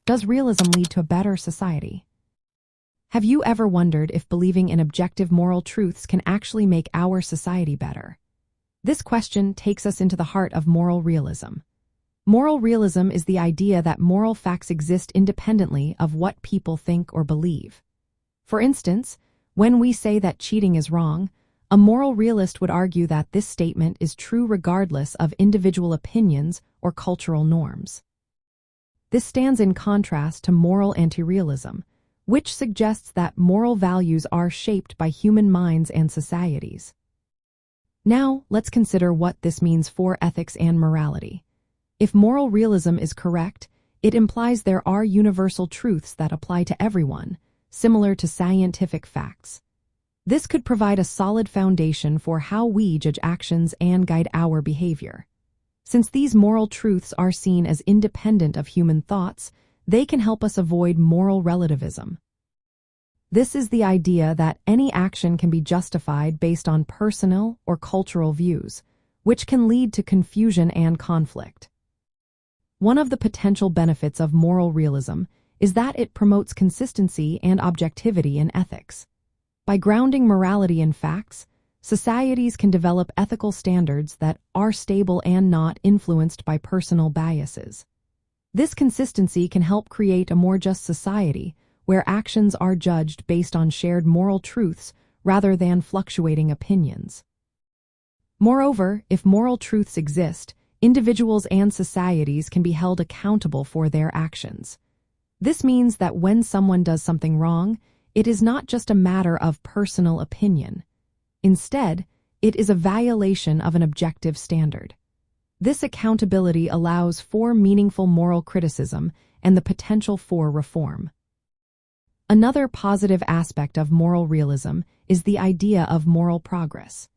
Does realism lead to a better society? Have you ever wondered if believing in objective moral truths can actually make our society better? This question takes us into the heart of moral realism. Moral realism is the idea that moral facts exist independently of what people think or believe. For instance, when we say that cheating is wrong, a moral realist would argue that this statement is true regardless of individual opinions or cultural norms. This stands in contrast to moral anti-realism, which suggests that moral values are shaped by human minds and societies. Now, let's consider what this means for ethics and morality. If moral realism is correct, it implies there are universal truths that apply to everyone, similar to scientific facts. This could provide a solid foundation for how we judge actions and guide our behavior. Since these moral truths are seen as independent of human thoughts, they can help us avoid moral relativism. This is the idea that any action can be justified based on personal or cultural views, which can lead to confusion and conflict. One of the potential benefits of moral realism is that it promotes consistency and objectivity in ethics. By grounding morality in facts, societies can develop ethical standards that are stable and not influenced by personal biases. This consistency can help create a more just society where actions are judged based on shared moral truths rather than fluctuating opinions. Moreover, if moral truths exist, individuals and societies can be held accountable for their actions. This means that when someone does something wrong, it is not just a matter of personal opinion. Instead, it is a violation of an objective standard. This accountability allows for meaningful moral criticism and the potential for reform. Another positive aspect of moral realism is the idea of moral progress.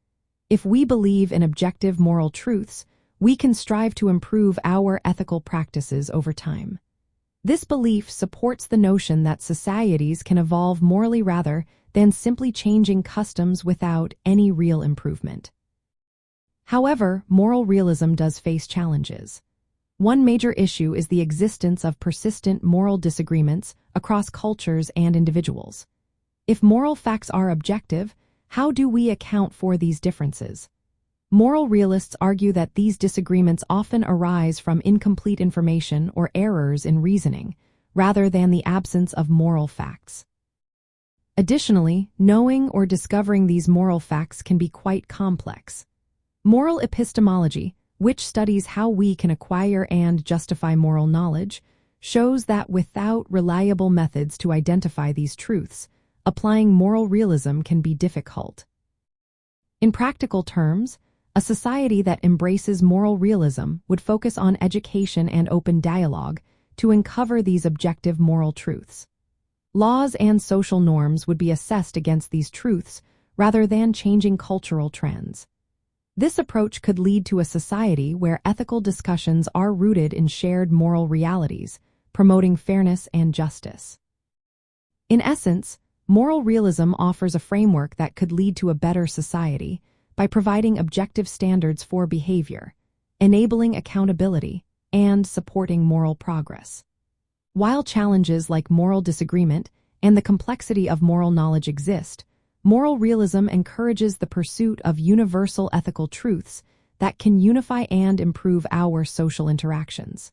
If we believe in objective moral truths, we can strive to improve our ethical practices over time. This belief supports the notion that societies can evolve morally rather than simply changing customs without any real improvement. However, moral realism does face challenges. One major issue is the existence of persistent moral disagreements across cultures and individuals. If moral facts are objective, how do we account for these differences? Moral realists argue that these disagreements often arise from incomplete information or errors in reasoning, rather than the absence of moral facts. Additionally, knowing or discovering these moral facts can be quite complex. Moral epistemology, which studies how we can acquire and justify moral knowledge, shows that without reliable methods to identify these truths, applying moral realism can be difficult. In practical terms, a society that embraces moral realism would focus on education and open dialogue to uncover these objective moral truths. Laws and social norms would be assessed against these truths rather than changing cultural trends. This approach could lead to a society where ethical discussions are rooted in shared moral realities, promoting fairness and justice. In essence, moral realism offers a framework that could lead to a better society by providing objective standards for behavior, enabling accountability, and supporting moral progress. While challenges like moral disagreement and the complexity of moral knowledge exist, moral realism encourages the pursuit of universal ethical truths that can unify and improve our social interactions.